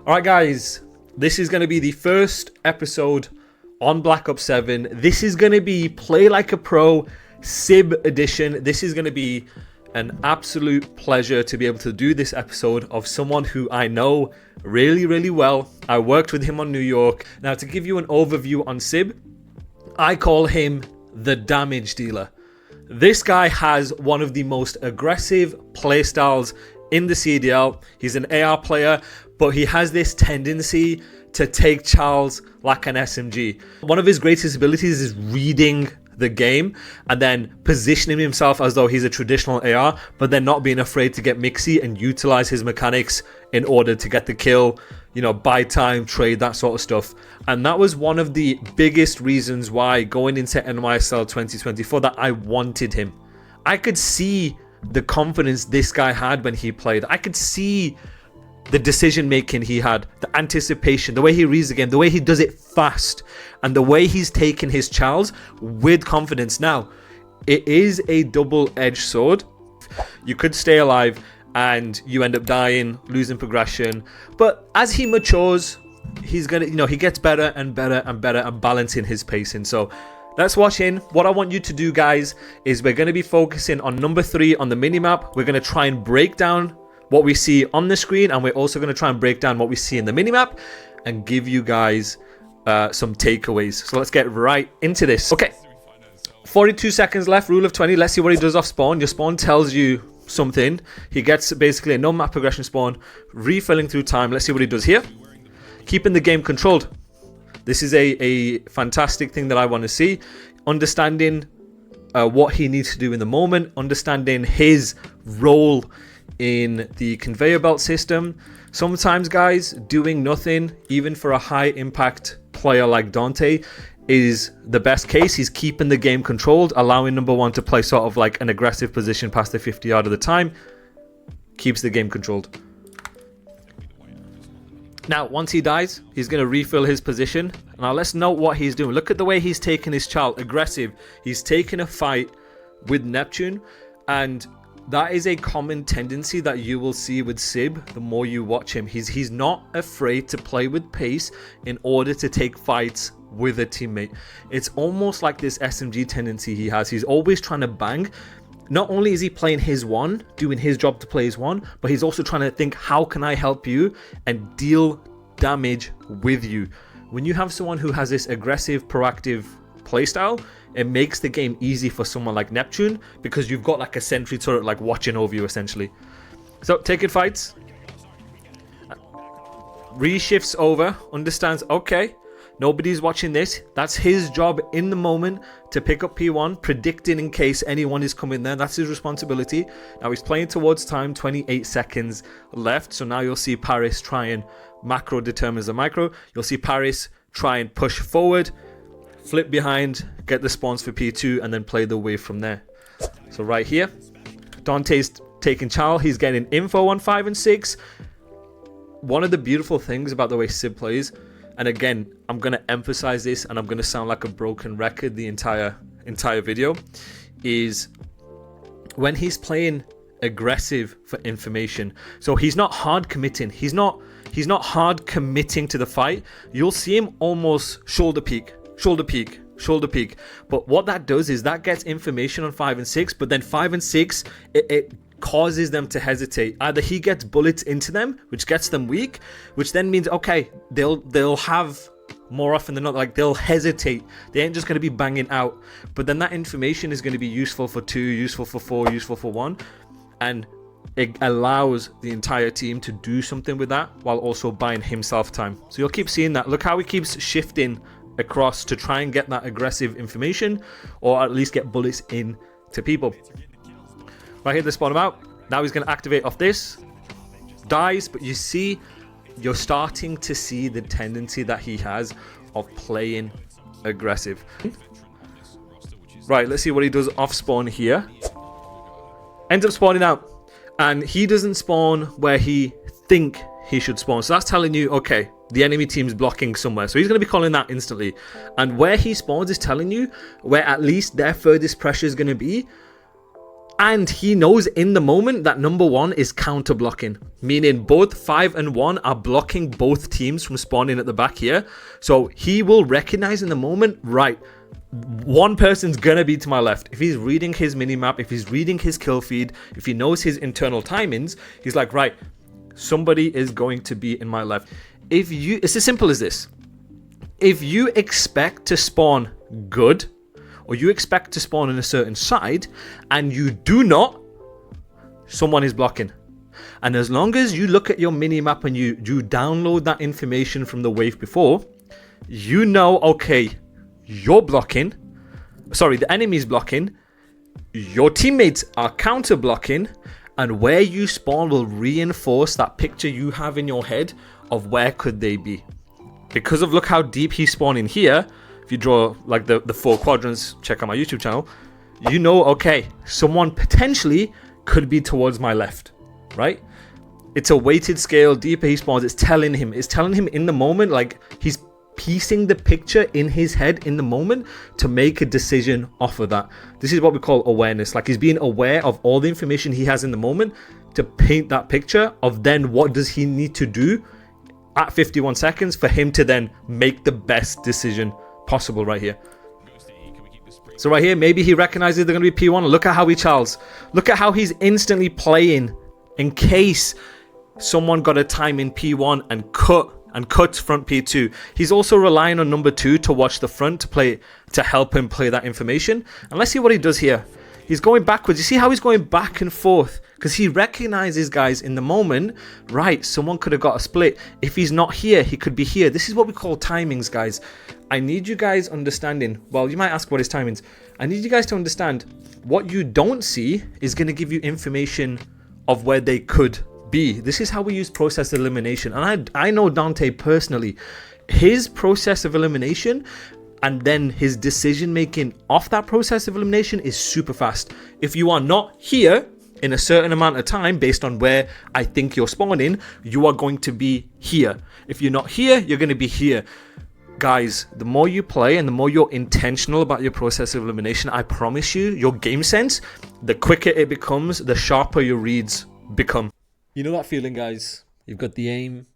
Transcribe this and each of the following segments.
Alright guys, this is going to be the first episode on Black Ops 7. This is going to be Play Like a Pro SIB edition. This is going to be an absolute pleasure to be able to do this episode of someone who I know really well. I worked with him on New York. Now, to give you an overview on SIB, I call him the damage dealer. This guy has one of the most aggressive playstyles in the CDL. He's an AR player, but he has this tendency to take Charles like an SMG. One of his greatest abilities is reading the game and then positioning himself as though he's a traditional AR, but then not being afraid to get mixy and utilize his mechanics in order to get the kill, you know, buy time, trade, that sort of stuff. And that was one of the biggest reasons why going into NYSL 2024 that I wanted him. I could see the confidence this guy had when he played. I could see the decision making he had, the anticipation, the way he reads the game, the way he does it fast, and the way he's taken his Charles with confidence. Now, it is a double-edged sword. You could stay alive and you end up dying, losing progression, but as he matures, he's gonna, you know, he gets better and better and better at balancing his pacing. So let's watch in. What I want you to do, guys, is we're going to be focusing on number 3 on the minimap. We're going to try and break down what we see on the screen, and we're also going to try and break down what we see in the minimap and give you guys some takeaways. So let's get right into this. Okay, 42 seconds left, rule of 20. Let's see what he does off spawn. Your spawn tells you something. He gets basically a no map progression spawn, refilling through time. Let's see what he does here. Keeping the game controlled. This is a fantastic thing that I want to see. Understanding what he needs to do in the moment, understanding his role in the conveyor belt system. Sometimes, guys, doing nothing, even for a high impact player like Dante, is the best case. He's keeping the game controlled, allowing number 1 to play sort of like an aggressive position past the 50 yard of the time. Keeps the game controlled. Now, once he dies, he's going to refill his position. Now, let's note what he's doing. Look at the way he's taking his child. Aggressive. He's taking a fight with Neptune. And that is a common tendency that you will see with SIB the more you watch him. He's not afraid to play with pace in order to take fights with a teammate. It's almost like this SMG tendency he has. He's always trying to bang. Not only is he playing his one, doing his job to play his one, but he's also trying to think, how can I help you and deal damage with you? When you have someone who has this aggressive, proactive playstyle, it makes the game easy for someone like Neptune because you've got like a sentry turret like watching over you essentially. So taking fights, reshifts over, understands, okay, nobody's watching this. That's his job in the moment to pick up P1, predicting in case anyone is coming there. That's his responsibility. Now he's playing towards time, 28 seconds left. So now you'll see Paris try and macro determines the micro. You'll see Paris try and push forward, flip behind, get the spawns for P2, and then play the wave from there. So right here, Dante's taking Charles. He's getting info on 5 and 6. One of the beautiful things about the way SIB plays, and again, I'm going to emphasize this and I'm going to sound like a broken record the entire video, is when he's playing aggressive for information. So he's not hard committing. He's not hard committing to the fight. You'll see him almost shoulder peek. But what that does is that gets information on 5 and 6, but then 5 and 6, it causes them to hesitate. Either he gets bullets into them, which gets them weak, which then means, okay, they'll have more often than not, like they'll hesitate. They ain't just going to be banging out. But then that information is going to be useful for 2, useful for 4, useful for 1. And it allows the entire team to do something with that while also buying himself time. So you'll keep seeing that. Look how he keeps shifting across to try and get that aggressive information, or at least get bullets in to people. Right here, they spawn him out. Now he's going to activate off this. Dies, but you see, you're starting to see the tendency that he has of playing aggressive. Right, let's see what he does off spawn here. Ends up spawning out. And he doesn't spawn where he think he should spawn. So that's telling you, okay, the enemy team's blocking somewhere. So he's going to be calling that instantly. And where he spawns is telling you where at least their furthest pressure is going to be. And he knows in the moment that number 1 is counter blocking, meaning both 5 and 1 are blocking both teams from spawning at the back here. So he will recognize in the moment, right, one person's gonna be to my left. If he's reading his mini-map, if he's reading his kill feed, if he knows his internal timings, he's like, right, somebody is going to be in my left. It's as simple as this. If you expect to spawn good, or you expect to spawn on a certain side, and you do not, someone is blocking. And as long as you look at your mini-map and you download that information from the wave before, you know, okay, you're blocking, sorry, the enemy's blocking, your teammates are counter blocking, and where you spawn will reinforce that picture you have in your head of where could they be. Because of look how deep he's spawning here, if you draw like the 4 quadrants, check out my YouTube channel, you know, okay, someone potentially could be towards my left, right? It's a weighted scale. Deeper he spawns, it's telling him in the moment, like he's piecing the picture in his head in the moment to make a decision off of that. This is what we call awareness. Like he's being aware of all the information he has in the moment to paint that picture of then what does he need to do at 51 seconds for him to then make the best decision possible right here. So right here, maybe he recognizes they're going to be P1. Look at how he Charles. Look at how he's instantly playing in case someone got a time in P1 and cut front P2. He's also relying on number 2 to watch the front to help him play that information. And let's see what he does here. He's going backwards. You see how he's going back and forth? Because he recognizes, guys, in the moment, right, someone could have got a split. If he's not here, he could be here. This is what we call timings, guys. I need you guys understanding. Well, you might ask what is timings. I need you guys to understand what you don't see is going to give you information of where they could be. This is how we use process elimination. And I know Dante personally. His process of elimination and then his decision making off that process of elimination is super fast. If you are not here in a certain amount of time based on where I think you're spawning, you are going to be here. If you're not here, you're going to be here. Guys, the more you play and the more you're intentional about your process of elimination, I promise you, your game sense, the quicker it becomes, the sharper your reads become. You know that feeling, guys? You've got the aim,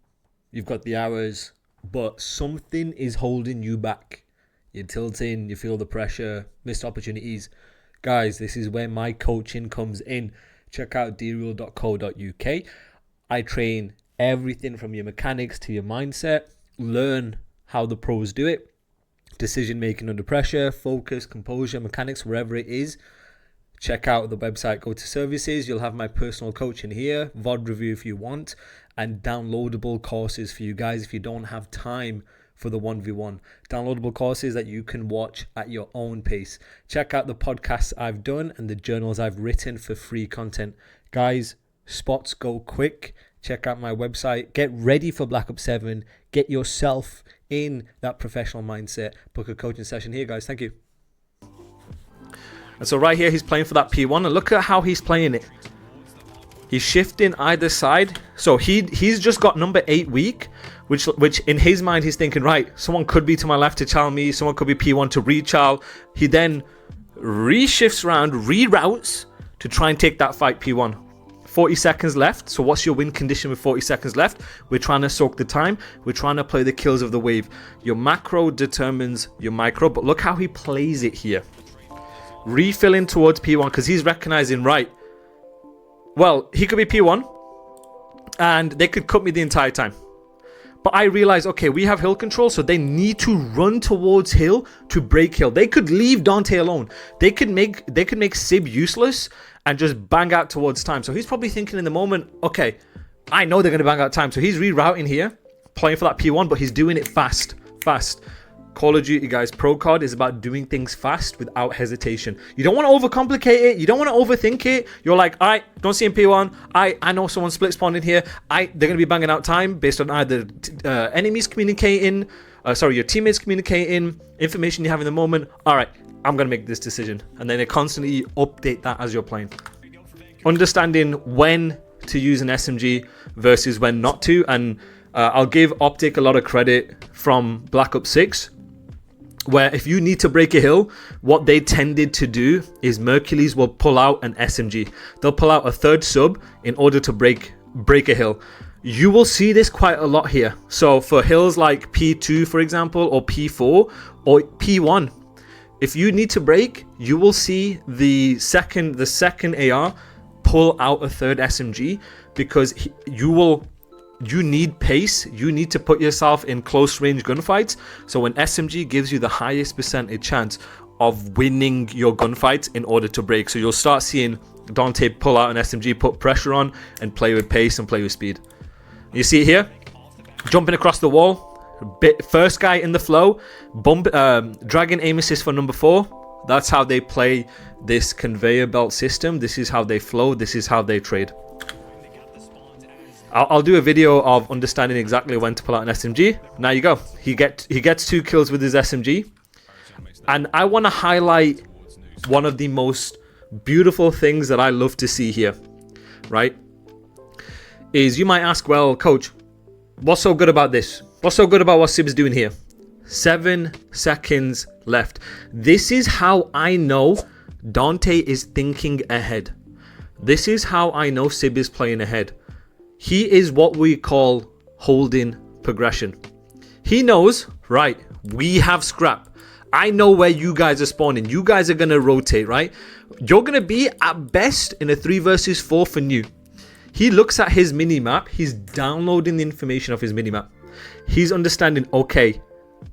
you've got the arrows, but something is holding you back. You're tilting, you feel the pressure, missed opportunities. Guys, this is where my coaching comes in. Check out drule.co.uk. I train everything from your mechanics to your mindset. Learn how the pros do it. Decision making under pressure, focus, composure, mechanics, wherever it is. Check out the website, go to services. You'll have my personal coaching here, VOD review if you want, and downloadable courses for you guys if you don't have time for the 1v1. Downloadable courses that you can watch at your own pace. Check out the podcasts I've done and the journals I've written for free content. Guys, spots go quick. Check out my website. Get ready for Black Ops 7. Get yourself in that professional mindset. Book a coaching session here, guys. Thank you. And so right here, he's playing for that P1. And look at how he's playing it. He's shifting either side. So he's just got number 8 weak, which in his mind, he's thinking, right, someone could be to my left to chow me. Someone could be P1 to re-chow. He then reshifts around, reroutes to try and take that fight P1. 40 seconds left. So what's your win condition with 40 seconds left? We're trying to soak the time. We're trying to play the kills of the wave. Your macro determines your micro, but look how he plays it here. Refilling towards P1 because he's recognizing, right, well, he could be P1 and they could cut me the entire time. But I realize, okay, we have hill control, so they need to run towards hill to break hill. They could leave Dante alone. They could make Sib useless and just bang out towards time. So he's probably thinking in the moment, okay, I know they're going to bang out time. So he's rerouting here, playing for that P1, but he's doing it fast. Call of Duty, guys, Pro COD is about doing things fast without hesitation. You don't want to overcomplicate it. You don't want to overthink it. You're like, all right, don't see him P1. I know someone split spawned in here. They're going to be banging out time based on either enemies communicating, your teammates communicating, information you have in the moment. All right, I'm going to make this decision. And then they constantly update that as you're playing. Understanding when to use an SMG versus when not to. And I'll give Optic a lot of credit from Black Ops 6. where if you need to break a hill, what they tended to do is Mercules will pull out an SMG. They'll pull out a third sub in order to break a hill. You will see this quite a lot here. So for hills like P2, for example, or P4 or P1, if you need to break, you will see the second AR pull out a third SMG, because you need pace. You need to put yourself in close range gunfights. So an SMG gives you the highest percentage chance of winning your gunfights in order to break. So you'll start seeing Dante pull out an SMG, put pressure on, and play with pace and play with speed. You see it here, jumping across the wall. First guy in the flow, dragging aim assist for number 4. That's how they play this conveyor belt system. This is how they flow. This is how they trade. I'll do a video of understanding exactly when to pull out an SMG. Now you go. He gets 2 kills with his SMG. And I want to highlight one of the most beautiful things that I love to see here, right? Is you might ask, well, coach, what's so good about this? What's so good about what SIB's doing here? 7 seconds left. This is how I know Dante is thinking ahead. This is how I know SIB is playing ahead. He is what we call holding progression. He knows, right, we have scrap. I know where you guys are spawning. You guys are going to rotate, right? You're going to be at best in a 3 versus 4 for new. He looks at his minimap. He's downloading the information of his minimap. He's understanding, okay,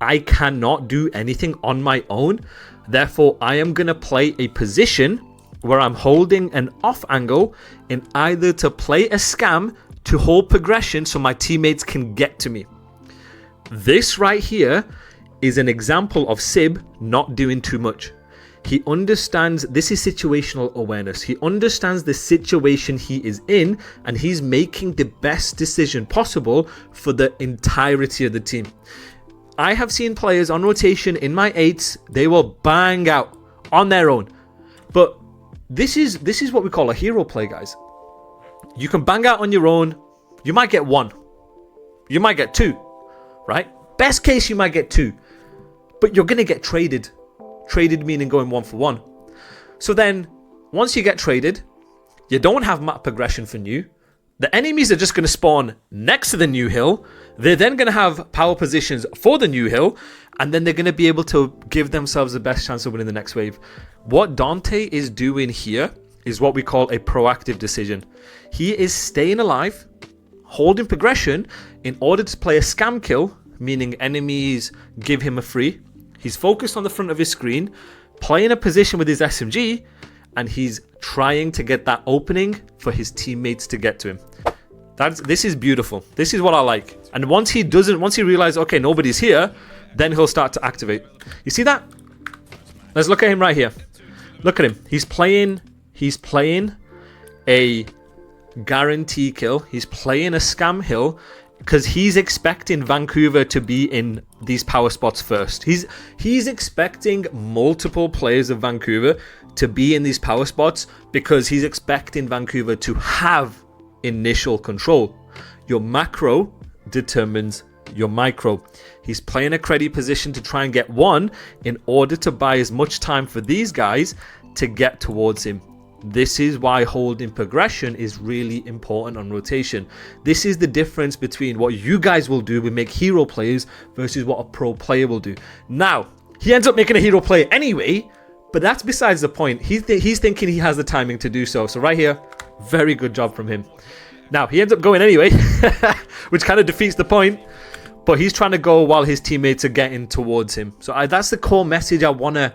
I cannot do anything on my own. Therefore, I am going to play a position where I'm holding an off angle in either to play a scam to hold progression so my teammates can get to me. This right here is an example of SIB not doing too much. He understands, this is situational awareness. He understands the situation he is in, and he's making the best decision possible for the entirety of the team. I have seen players on rotation in my 8s, they will bang out on their own. But this is what we call a hero play, guys. You can bang out on your own. You might get 1. You might get 2, right? Best case, you might get 2. But you're going to get traded. Traded meaning going 1 for 1. So then, once you get traded, you don't have map progression for new. The enemies are just going to spawn next to the new hill. They're then going to have power positions for the new hill. And then they're going to be able to give themselves the best chance of winning the next wave. What Dante is doing here is what we call a proactive decision. He is staying alive, holding progression in order to play a scam kill, meaning enemies give him a free. He's focused on the front of his screen, playing a position with his SMG, and he's trying to get that opening for his teammates to get to him. This is beautiful. This is what I like. And once he realizes, okay, nobody's here, then he'll start to activate. You see that? Let's look at him right here. Look at him. He's playing a guarantee kill. He's playing a scam hill because he's expecting Vancouver to be in these power spots first. He's expecting multiple players of Vancouver to be in these power spots because he's expecting Vancouver to have initial control. Your macro determines your micro. He's playing a credit position to try and get 1 in order to buy as much time for these guys to get towards him. This is why holding progression is really important on rotation. This is the difference between what you guys will do, we make hero players, versus what a pro player will do. Now, he ends up making a hero play anyway, but that's besides the point. He's thinking he has the timing to do so. So right here, very good job from him. Now, he ends up going anyway, which kind of defeats the point, but he's trying to go while his teammates are getting towards him. So that's the core message I want to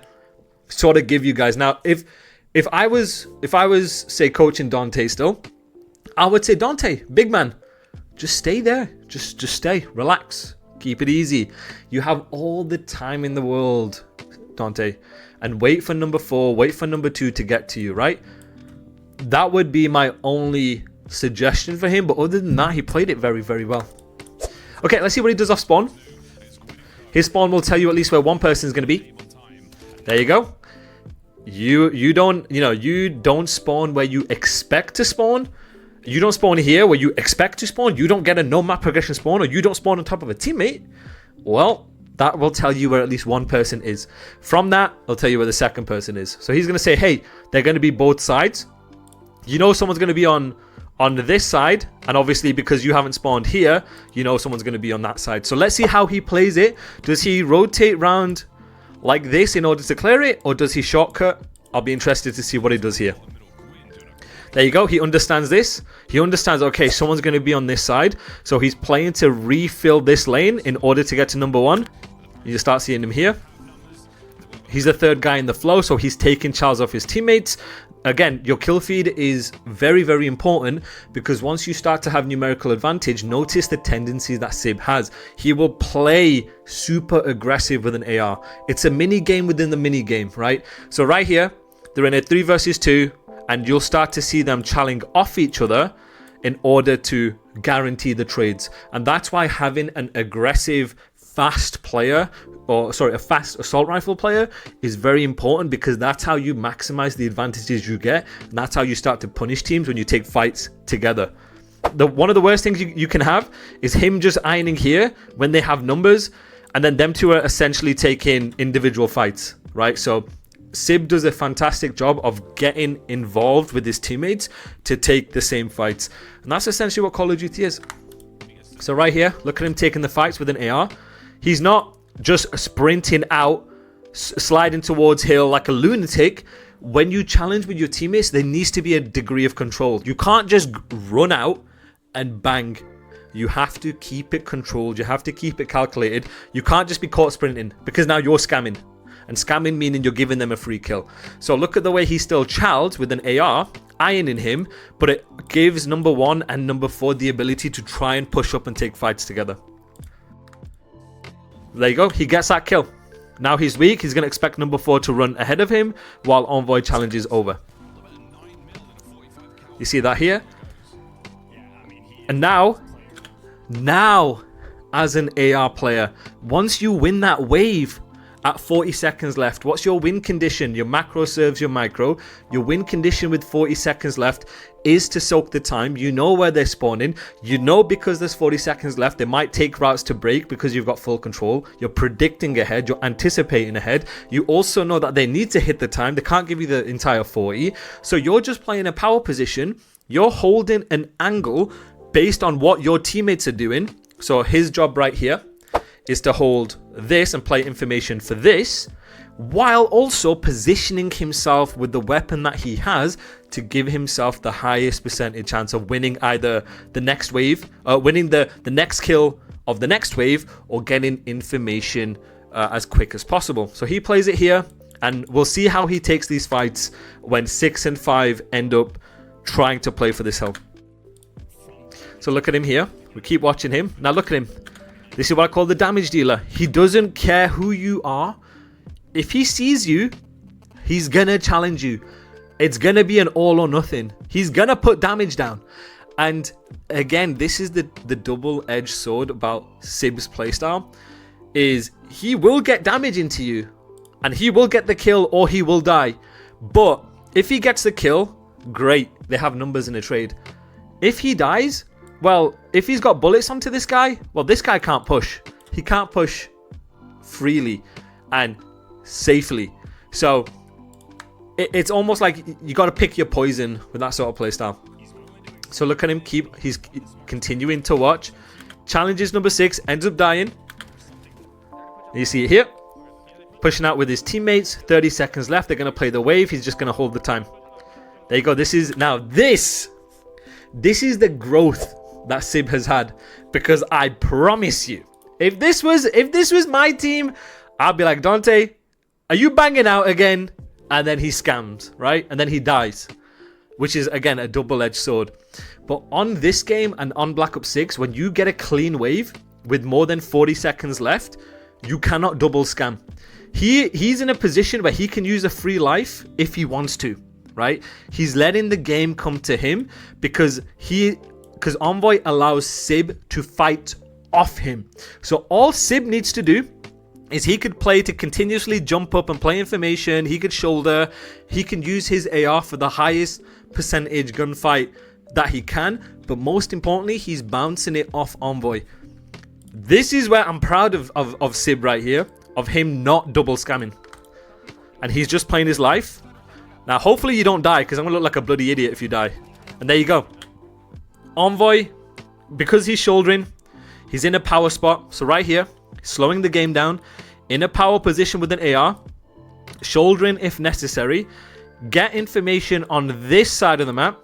sort of give you guys. Now, if I was say coaching Dante still, I would say, Dante, big man, just stay there. Just stay, relax, keep it easy. You have all the time in the world, Dante, and wait for number 4, wait for number 2 to get to you, right? That would be my only suggestion for him. But other than that, he played it very, very well. Okay, let's see what he does off spawn. His spawn will tell you at least where one person is going to be. There you go. You don't spawn where you expect to spawn. You don't spawn here where you expect to spawn. You don't get a no map progression spawn, or you don't spawn on top of a teammate. Well, that will tell you where at least one person is. From that, it'll tell you where the second person is. So he's going to say, hey, they're going to be both sides. You know someone's going to be on this side, and obviously because you haven't spawned here, you know someone's going to be on that side. So let's see how he plays it. Does he rotate round like this in order to clear it, or does he shortcut? I'll be interested to see what he does here. There you go. He understands this. He understands, okay, someone's going to be on this side. So he's playing to refill this lane in order to get to number one. You start seeing him here. He's the third guy in the flow, so he's taking Charles off his teammates. Again, your kill feed is very, very important, because once you start to have numerical advantage, notice the tendencies that Sib has. He will play super aggressive with an AR. It's a mini game within the mini game, right? So right here, they're in a 3 versus 2. And you'll start to see them challenging off each other in order to guarantee the trades. And that's why having an aggressive, fast player, a fast assault rifle player is very important, because that's how you maximize the advantages you get. And that's how you start to punish teams when you take fights together. One of the worst things you can have is him just ironing here when they have numbers, and then them two are essentially taking individual fights, right? So Sib does a fantastic job of getting involved with his teammates to take the same fights. And that's essentially what Call of Duty is. So right here, look at him taking the fights with an AR. He's not just sprinting out, sliding towards hill like a lunatic. When you challenge with your teammates, there needs to be a degree of control. You can't just run out and bang. You have to keep it controlled. You have to keep it calculated. You can't just be caught sprinting, because now you're scamming. And scamming meaning you're giving them a free kill. So look at the way he still challenged with an AR, ironing him, but it gives number 1 and number 4 the ability to try and push up and take fights together. There you go. He gets that kill. Now he's weak. He's going to expect number 4 to run ahead of him while Envoy challenge is over. You see that here? And now, as an AR player, once you win that wave, at 40 seconds left, what's your win condition? Your macro serves your micro. Your win condition with 40 seconds left is to soak the time. You know where they're spawning. You know, because there's 40 seconds left, they might take routes to break because you've got full control. You're predicting ahead. You're anticipating ahead. You also know that they need to hit the time. They can't give you the entire 40. So you're just playing a power position. You're holding an angle based on what your teammates are doing. So his job right here is to hold this and play information for this, while also positioning himself with the weapon that he has to give himself the highest percentage chance of winning either the next wave, winning the next kill of the next wave, or getting information as quick as possible. So he plays it here, and we'll see how he takes these fights when 6 and 5 end up trying to play for this hill. So look at him here. We keep watching him. Now look at him. This is what I call the damage dealer. He doesn't care who you are. If he sees you, he's gonna challenge you. It's gonna be an all or nothing. He's gonna put damage down. And again, this is the double-edged sword about Sib's playstyle, is he will get damage into you, and he will get the kill or he will die. But if he gets the kill, great. They have numbers in a trade. If he dies, well, if he's got bullets onto this guy, well, this guy can't push. He can't push freely and safely. So it's almost like you got to pick your poison with that sort of playstyle. So look at him. He's continuing to watch. Challenges number 6, ends up dying. You see it here. Pushing out with his teammates. 30 seconds left. They're going to play the wave. He's just going to hold the time. There you go. This is the growth that Sib has had, because I promise you, if this was my team, I'd be like, Dante, are you banging out again? And then he scams, right? And then he dies, which is again a double-edged sword. But on this game and on Black Ops 6, when you get a clean wave with more than 40 seconds left, you cannot double scam. He's in a position where he can use a free life if he wants to, right? He's letting the game come to him because Envoy allows Sib to fight off him. So all Sib needs to do is he could play to continuously jump up and play information. He could shoulder. He can use his AR for the highest percentage gunfight that he can. But most importantly, he's bouncing it off Envoy. This is where I'm proud of Sib right here, of him not double scamming. And he's just playing his life. Now, hopefully you don't die, because I'm going to look like a bloody idiot if you die. And there you go. Envoy, because he's shouldering, he's in a power spot. So right here, slowing the game down, in a power position with an AR, shouldering if necessary, get information on this side of the map,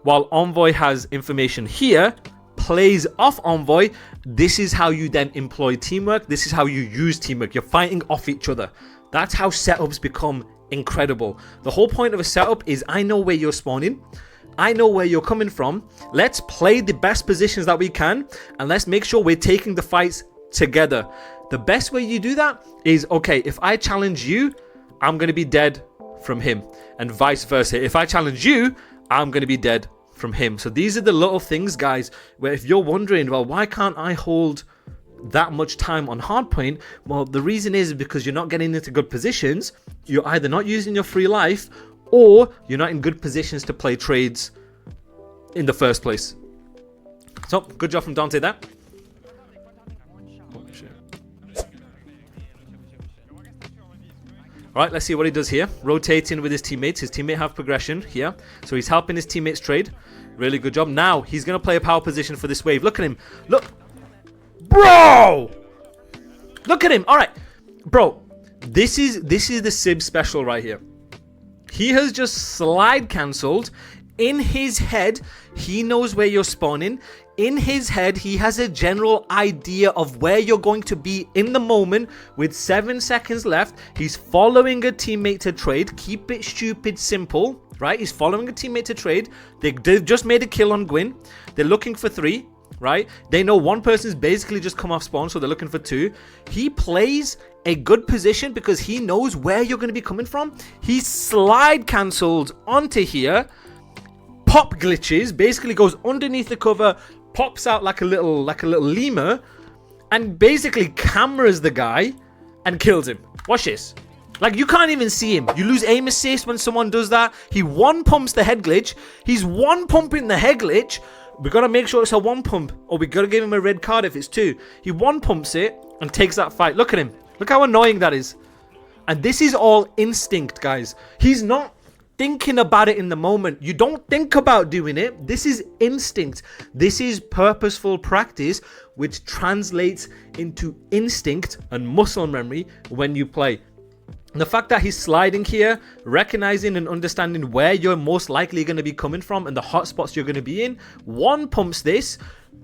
while Envoy has information here, plays off Envoy. This is how you then employ teamwork. This is how you use teamwork. You're fighting off each other. That's how setups become incredible. The whole point of a setup is I know where you're spawning. I know where you're coming from. Let's play the best positions that we can, and let's make sure we're taking the fights together. The best way you do that is, okay, if I challenge you, I'm going to be dead from him, and vice versa. If I challenge you, I'm going to be dead from him. So these are the little things, guys, where if you're wondering, well, why can't I hold that much time on hardpoint? Well, the reason is because you're not getting into good positions. You're either not using your free life, or you're not in good positions to play trades in the first place. So good job from Dante there. Oh, shit. All right, let's see what he does here. Rotating with his teammates. His teammate have progression here, so he's helping his teammates trade. Really good job. Now he's gonna play a power position for this wave. Look at him. Look, bro. Look at him. All right, bro. This is the Sib special right here. He has just slide cancelled. In his head, he knows where you're spawning. In his head, he has a general idea of where you're going to be in the moment. With 7 seconds left, he's following a teammate to trade. Keep it stupid simple, right? He's following a teammate to trade. They've just made a kill on Gwyn. They're looking for 3, right? They know one person's basically just come off spawn, so they're looking for 2. He plays a good position because he knows where you're going to be coming from. He slide cancelled onto here. Pop glitches, basically goes underneath the cover, pops out like a little lemur, and basically cameras the guy and kills him. Watch this. Like, you can't even see him. You lose aim assist when someone does that. He one pumps the head glitch. He's one pumping the head glitch. We gotta make sure it's a one pump, or we gotta give him a red card if it's 2. He one pumps it and takes that fight. Look at him. Look how annoying that is. And this is all instinct, guys. He's not thinking about it in the moment. You don't think about doing it. This is instinct. This is purposeful practice, which translates into instinct and muscle memory when you play. The fact that he's sliding here, recognizing and understanding where you're most likely going to be coming from and the hotspots you're going to be in, one pumps this.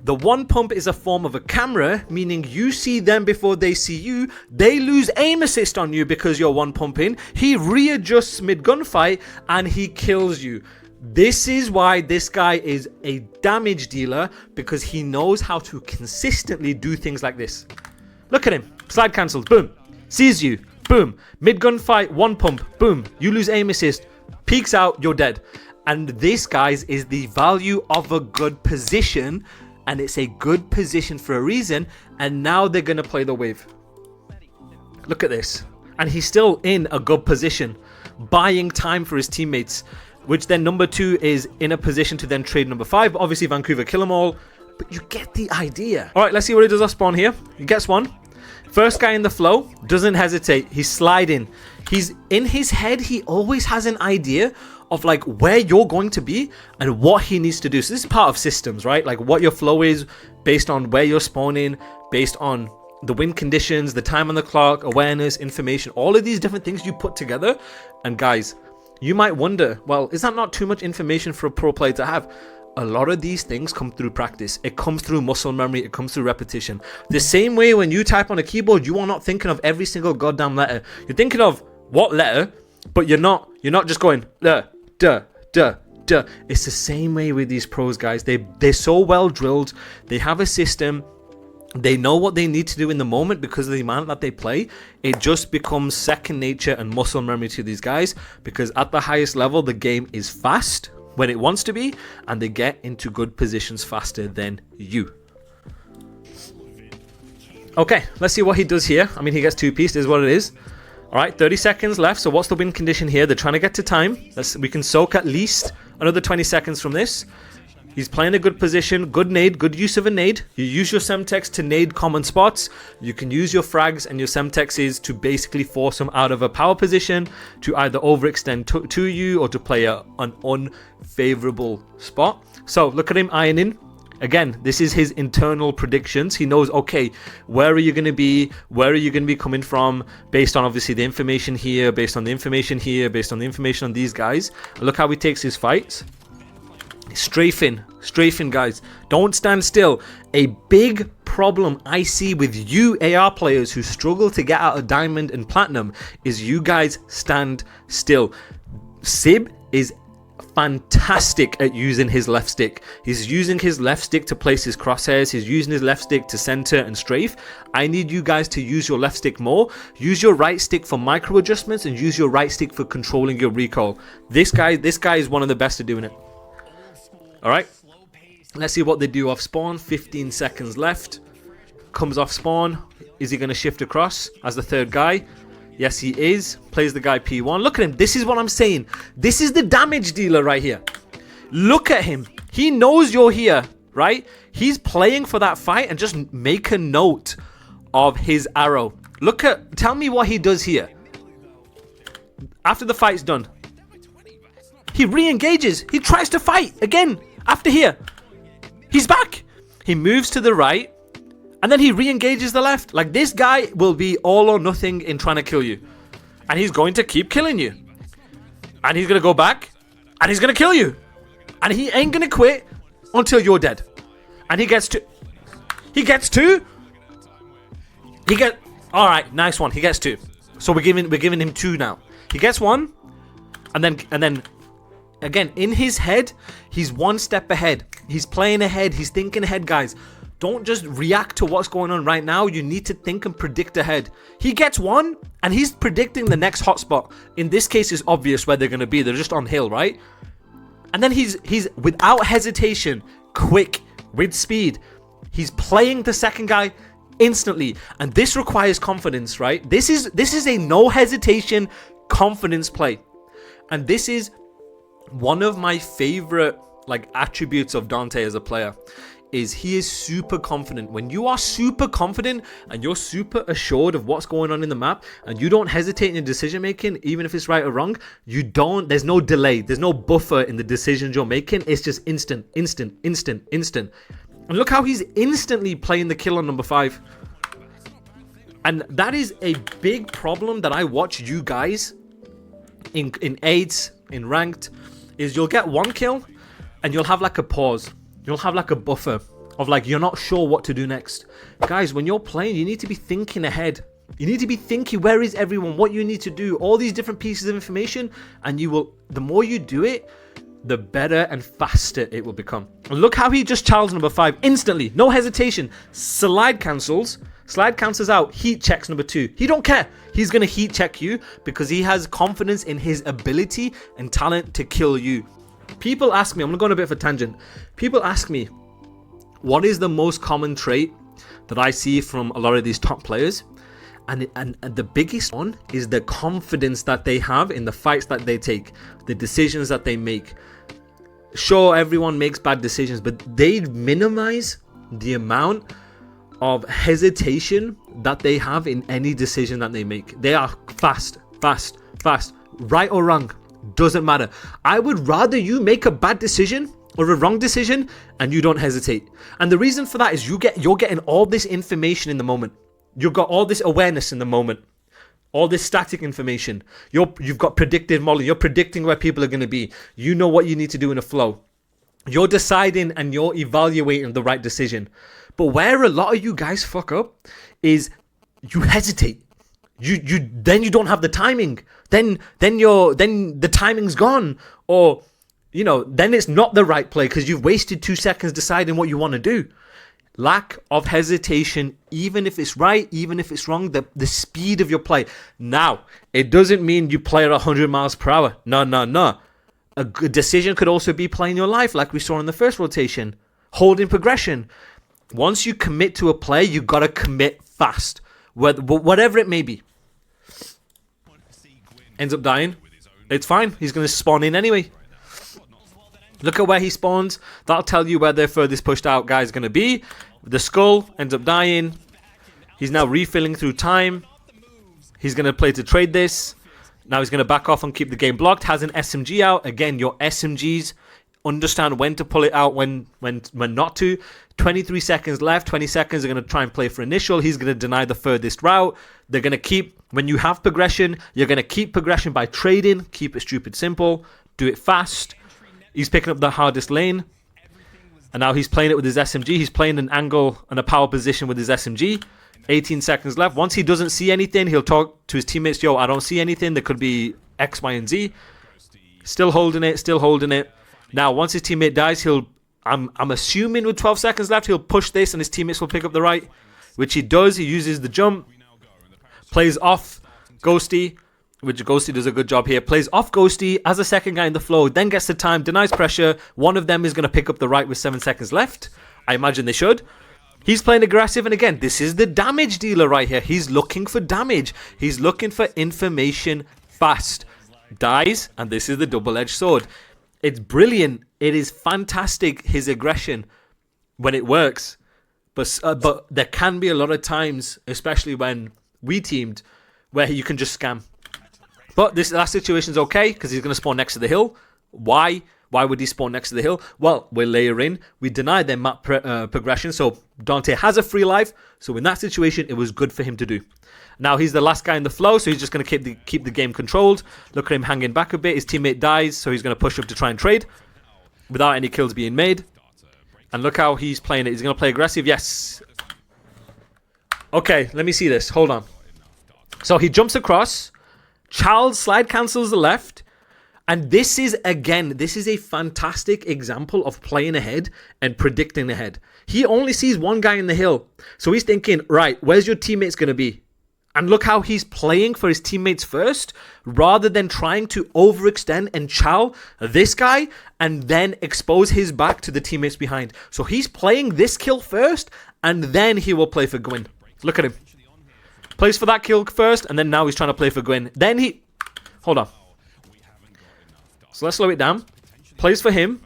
The one pump is a form of a camera, meaning you see them before they see you. They lose aim assist on you because you're one pumping. He readjusts mid gunfight and he kills you. This is why this guy is a damage dealer, because he knows how to consistently do things like this. Look at him. Slide cancelled. Boom. Sees you. Boom. Mid gunfight. One pump. Boom. You lose aim assist. Peeks out. You're dead. And this, guys, is the value of a good position. And it's a good position for a reason. And now they're going to play the wave. Look at this. And he's still in a good position, buying time for his teammates, which then number 2 is in a position to then trade number 5. But obviously Vancouver kill them all. But you get the idea. All right, let's see what he does off spawn here. He gets one. First guy in the flow, doesn't hesitate. He's sliding. He's in his head. He always has an idea of like where you're going to be and what he needs to do. So this is part of systems, right? Like what your flow is based on where you're spawning, based on the wind conditions, the time on the clock, awareness, information, all of these different things you put together. And guys, you might wonder, well, is that not too much information for a pro player to have? A lot of these things come through practice. It comes through muscle memory. It comes through repetition. The same way when you type on a keyboard, you are not thinking of every single goddamn letter. You're thinking of what letter, but you're not just going duh. It's the same way with these pros, guys. They're so well drilled. They have a system. They know what they need to do in the moment because of the amount that they play. It just becomes second nature and muscle memory to these guys, because at the highest level, the game is fast when it wants to be, and they get into good positions faster than you. Okay, let's see what he does here. I mean, he gets 2-piece, this is what it is. All right, 30 seconds left. So what's the win condition here? They're trying to get to time. We can soak at least another 20 seconds from this. He's playing a good position, good nade, good use of a nade. You use your Semtex to nade common spots. You can use your frags and your Semtexes to basically force him out of a power position, to either overextend to you or to play an unfavorable spot. So look at him ironing. Again, this is his internal predictions. He knows, okay, where are you going to be? Where are you going to be coming from? Based on obviously the information here, based on the information here, based on the information on these guys. Look how he takes his fights. Strafing, guys. Don't stand still. A big problem I see with you AR players who struggle to get out of diamond and platinum is you guys stand still. Sib is fantastic at using his left stick. He's using his left stick to place his crosshairs. He's using his left stick to center and strafe. I need you guys to use your left stick more. Use your right stick for micro adjustments and use your right stick for controlling your recoil. This guy is one of the best at doing it. All right, let's see what they do off spawn. 15 seconds left. Comes off spawn. Is he going to shift across as the third guy? Yes, he is. Plays the guy P1. Look at him. This is what I'm saying. This is the damage dealer right here. Look at him. He knows you're here, right? He's playing for that fight, and just make a note of his arrow. Tell me what he does here. After the fight's done, he re-engages. He tries to fight again after here. He's back. He moves to the right. And then he re-engages the left. Like, this guy will be all or nothing in trying to kill you. And he's going to keep killing you. And he's going to go back. And he's going to kill you. And he ain't going to quit until you're dead. And he gets two. He gets two. Alright, nice one. He gets two. So we're giving him two now. He gets one. And then again, in his head, he's one step ahead. He's playing ahead. He's thinking ahead, guys. Don't just react to what's going on right now. You need to think and predict ahead. He gets one, and he's predicting the next hotspot. In this case, it's obvious where they're going to be. They're just on hill, right? And then he's without hesitation, quick, with speed. He's playing the second guy instantly. And this requires confidence, right? This is a no hesitation confidence play. And this is one of my favorite attributes of Dante as a player. Is he is super confident. When you are super confident and you're super assured of what's going on in the map and you don't hesitate in your decision making, even if it's right or wrong, there's no delay, there's no buffer in the decisions you're making. It's just instant. And look how he's instantly playing the kill on number 5. And that is a big problem that I watch you guys in 8s, in ranked, is you'll get one kill and you'll have like a pause. You'll have like a buffer of you're not sure what to do next. Guys, when you're playing, you need to be thinking ahead. You need to be thinking, where is everyone? What you need to do? All these different pieces of information. And the more you do it, the better and faster it will become. And look how he just challenged number 5 instantly. No hesitation. Slide cancels out. Heat checks number 2. He don't care. He's going to heat check you because he has confidence in his ability and talent to kill you. People ask me, I'm going to go on a bit of a tangent. People ask me, what is the most common trait that I see from a lot of these top players? And the biggest one is the confidence that they have in the fights that they take, the decisions that they make. Sure, everyone makes bad decisions, but they minimize the amount of hesitation that they have in any decision that they make. They are fast, right or wrong. Doesn't matter. I would rather you make a bad decision or a wrong decision and you don't hesitate. And the reason for that is you're getting all this information in the moment. You've got all this awareness in the moment. All this static information. You've got predictive modeling. You're predicting where people are going to be. You know what you need to do in a flow. You're deciding and you're evaluating the right decision. But where a lot of you guys fuck up is you hesitate. Then you don't have the timing. Then the timing's gone, or then it's not the right play because you've wasted 2 seconds deciding what you want to do. Lack of hesitation, even if it's right, even if it's wrong, the speed of your play. Now, it doesn't mean you play at 100 miles per hour. No. A good decision could also be playing your life, like we saw in the first rotation, holding progression. Once you commit to a play, you gotta commit fast, whatever it may be. Ends up dying. It's fine. He's going to spawn in anyway. Look at where he spawns. That'll tell you where their furthest pushed out guy is going to be. The skull ends up dying. He's now refilling through time. He's going to play to trade this. Now he's going to back off and keep the game blocked. Has an SMG out. Again, your SMGs understand when to pull it out, when not to. 23 seconds left. 20 seconds. They're going to try and play for initial. He's going to deny the furthest route. They're going to keep, when you have progression, you're going to keep progression by trading. Keep it stupid simple. Do it fast. He's picking up the hardest lane. And now he's playing it with his SMG. He's playing an angle and a power position with his SMG. 18 seconds left. Once he doesn't see anything, he'll talk to his teammates. Yo, I don't see anything. There could be X, Y, and Z. Still holding it. Still holding it. Now, once his teammate dies, he'll... I'm assuming with 12 seconds left, he'll push this and his teammates will pick up the right. Which he does. He uses the jump. Plays off Ghosty. Which Ghosty does a good job here. Plays off Ghosty as a second guy in the flow. Then gets the time. Denies pressure. One of them is going to pick up the right with 7 seconds left. I imagine they should. He's playing aggressive. And again, this is the damage dealer right here. He's looking for damage. He's looking for information fast. Dies. And this is the double-edged sword. It's brilliant. It is fantastic, his aggression, when it works. But there can be a lot of times, especially when we teamed, where you can just scam. But this last situation is okay because he's going to spawn next to the hill. Why? Why would he spawn next to the hill? Well, we're layering. We denied their map progression. So Dante has a free life. So in that situation, it was good for him to do. Now he's the last guy in the flow. So he's just going to keep the game controlled. Look at him hanging back a bit. His teammate dies. So he's going to push up to try and trade without any kills being made. And look how he's playing it. He's going to play aggressive. Yes. Okay, let me see this. Hold on. So he jumps across. Charles slide cancels the left. And this is, again, this is a fantastic example of playing ahead and predicting ahead. He only sees one guy in the hill. So he's thinking, right, where's your teammates going to be? And look how he's playing for his teammates first, rather than trying to overextend and chow this guy and then expose his back to the teammates behind. So he's playing this kill first, and then he will play for Gwyn. Look at him. Plays for that kill first, and then now he's trying to play for Gwyn. Then he... Hold on. So let's slow it down. Plays for him,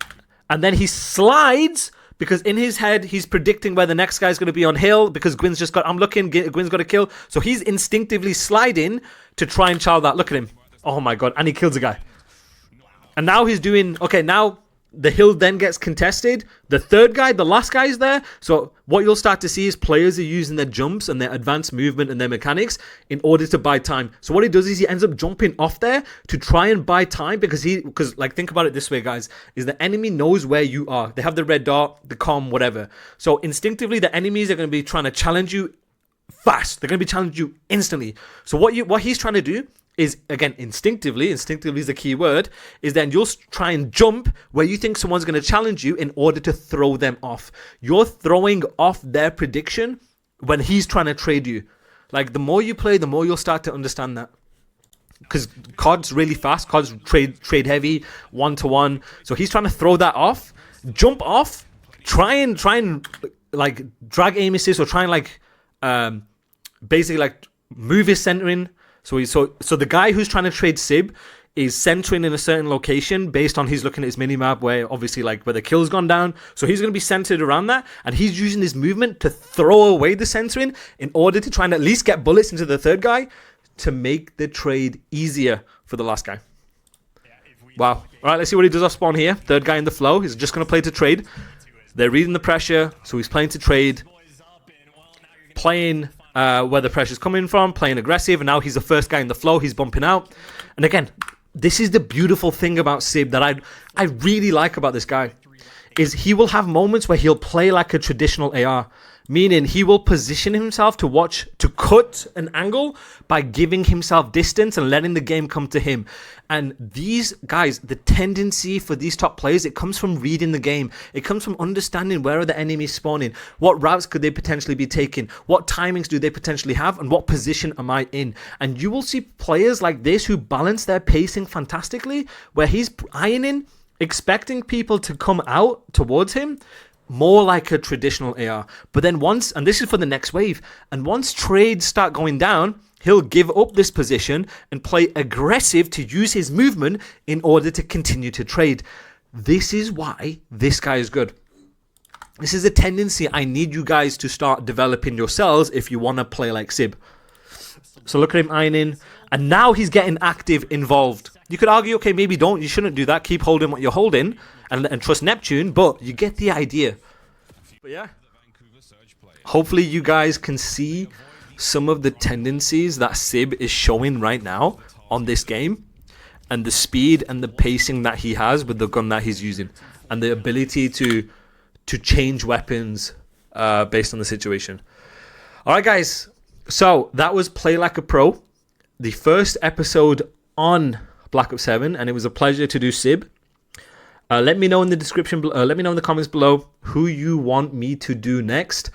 and then he slides... Because in his head, he's predicting where the next guy's going to be on hill. Because Gwyn's just got... I'm looking. Gwyn's got a kill. So he's instinctively sliding to try and chow that. Look at him. Oh my god. And he kills a guy. And now he's doing... Okay, now the hill then gets contested. The third guy, the last guy is there. So what you'll start to see is players are using their jumps and their advanced movement and their mechanics in order to buy time. So what he does is he ends up jumping off there to try and buy time because like, think about it this way, guys, is the enemy knows where you are. They have the red dot, the comm, whatever. So instinctively, the enemies are going to be trying to challenge you fast. They're going to be challenging you instantly. So what he's trying to do is, again, instinctively is the key word, is then you'll try and jump where you think someone's going to challenge you in order to throw them off. You're throwing off their prediction when he's trying to trade you. Like, the more you play, the more you'll start to understand that. Because COD's really fast. COD's trade heavy, 1-to-1. So he's trying to throw that off, jump off, try and like drag aim assist or try and like basically like move his centering. So the guy who's trying to trade SIB is centering in a certain location based on he's looking at his minimap where obviously like where the kill's gone down. So he's going to be centered around that, and he's using his movement to throw away the centering in order to try and at least get bullets into the third guy to make the trade easier for the last guy. Wow. All right, let's see what he does off spawn here. Third guy in the flow. He's just going to play to trade. They're reading the pressure, so he's playing to trade. Playing where the pressure's coming from, playing aggressive, and now he's the first guy in the flow. He's bumping out. And again, this is the beautiful thing about SIB that I really like about this guy, is he will have moments where he'll play like a traditional AR, meaning he will position himself to cut an angle by giving himself distance and letting the game come to him. And these guys, the tendency for these top players, it comes from reading the game. It comes from understanding where are the enemies spawning, what routes could they potentially be taking, what timings do they potentially have, and what position am I in. And you will see players like this who balance their pacing fantastically, where he's ironing, expecting people to come out towards him, more like a traditional AR. But then once, and this is for the next wave, and once trades start going down, he'll give up this position and play aggressive to use his movement in order to continue to trade. This is why this guy is good. This is a tendency I need you guys to start developing yourselves if you want to play like Sib. So look at him ironing. And now he's getting active, involved. You could argue, okay, maybe don't. You shouldn't do that. Keep holding what you're holding and trust Neptune. But you get the idea. But yeah. Hopefully you guys can see some of the tendencies that Sib is showing right now on this game. And the speed and the pacing that he has with the gun that he's using. And the ability to change weapons based on the situation. Alright guys. So that was Play Like a Pro. The first episode on Black Ops 7, and it was a pleasure to do Sib. Let me know in the description, let me know in the comments below who you want me to do next.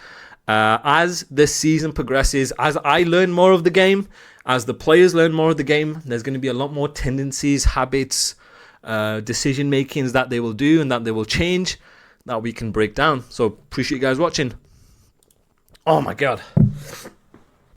As the season progresses, as I learn more of the game, as the players learn more of the game, there's going to be a lot more tendencies, habits, decision makings that they will do and that they will change that we can break down. So appreciate you guys watching. Oh my god.